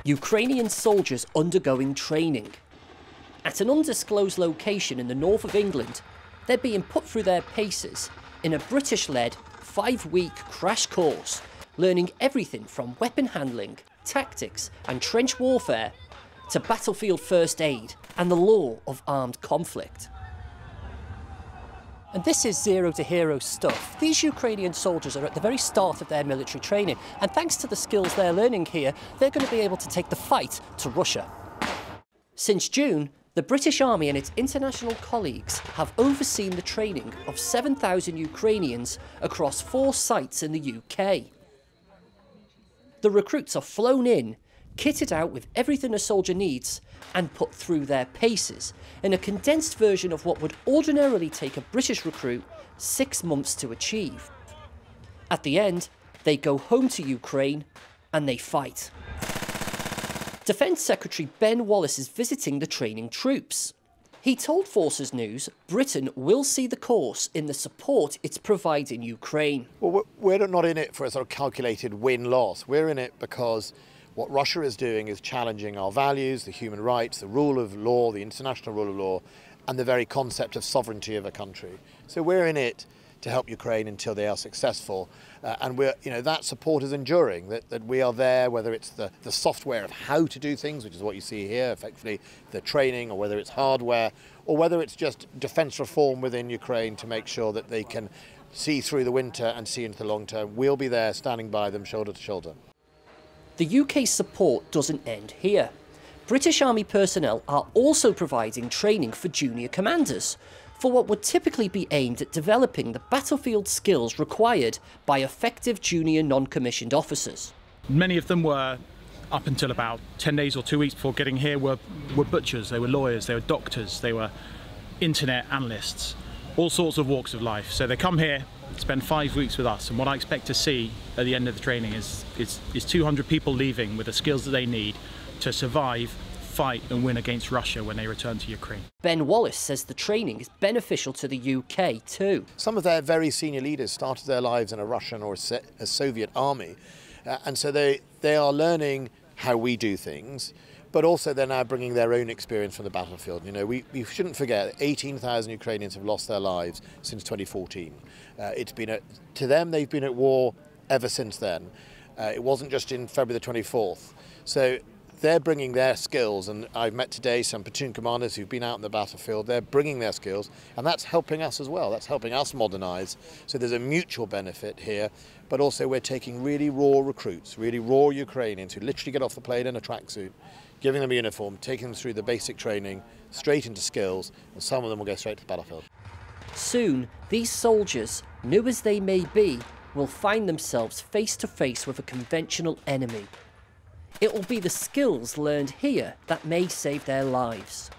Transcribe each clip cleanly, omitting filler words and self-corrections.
Ukrainian soldiers undergoing training. At an undisclosed location in the north of England, they're being put through their paces in a British-led 5-week crash course, learning everything from weapon handling, tactics and trench warfare to battlefield first aid and the law of armed conflict. And this is zero to hero stuff. These Ukrainian soldiers are at the very start of their military training, and thanks to the skills they're learning here, they're going to be able to take the fight to Russia. Since June, the British Army and its international colleagues have overseen the training of 7,000 Ukrainians across 4 sites in the UK. The recruits are flown in, kitted out with everything a soldier needs, and put through their paces in a condensed version of what would ordinarily take a British recruit 6 months to achieve. At the end, they go home to Ukraine and they fight. Defence Secretary Ben Wallace is visiting the training troops. He told Forces News Britain will see the course in the support it's providing Ukraine. Well, we're not in it for a sort of calculated win-loss. We're in it because what Russia is doing is challenging our values, the human rights, the rule of law, the international rule of law, and the very concept of sovereignty of a country. So we're in it to help Ukraine until they are successful. And that support is enduring, that we are there, whether it's the software of how to do things, which is what you see here, effectively the training, or whether it's hardware, or whether it's just defence reform within Ukraine to make sure that they can see through the winter and see into the long term. We'll be there standing by them shoulder to shoulder. The UK's support doesn't end here. British Army personnel are also providing training for junior commanders for what would typically be aimed at developing the battlefield skills required by effective junior non-commissioned officers. Many of them were, up until about 10 days or 2 weeks before getting here, were butchers, they were lawyers, they were doctors, they were internet analysts, all sorts of walks of life. So they come here, spend 5 weeks with us, and what I expect to see at the end of the training is 200 people leaving with the skills that they need to survive, fight and win against Russia when they return to Ukraine. Ben Wallace says the training is beneficial to the UK too. Some of their very senior leaders started their lives in a Russian or a Soviet army, and so they are learning how we do things, but also they're now bringing their own experience from the battlefield. You know, we shouldn't forget 18,000 Ukrainians have lost their lives since 2014. To them, they've been at war ever since then. It wasn't just in February the 24th. So they're bringing their skills, and I've met today some platoon commanders who've been out on the battlefield. They're bringing their skills, and that's helping us as well. That's helping us modernise. So there's a mutual benefit here, but also we're taking really raw recruits, really raw Ukrainians who literally get off the plane in a tracksuit, giving them a uniform, taking them through the basic training, straight into skills, and some of them will go straight to the battlefield. Soon, these soldiers, new as they may be, will find themselves face to face with a conventional enemy. It will be the skills learned here that may save their lives.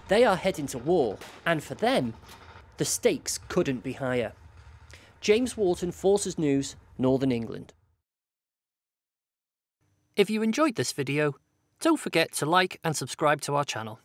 They are heading to war, and for them, the stakes couldn't be higher. James Wharton, Forces News, Northern England. If you enjoyed this video, don't forget to like and subscribe to our channel.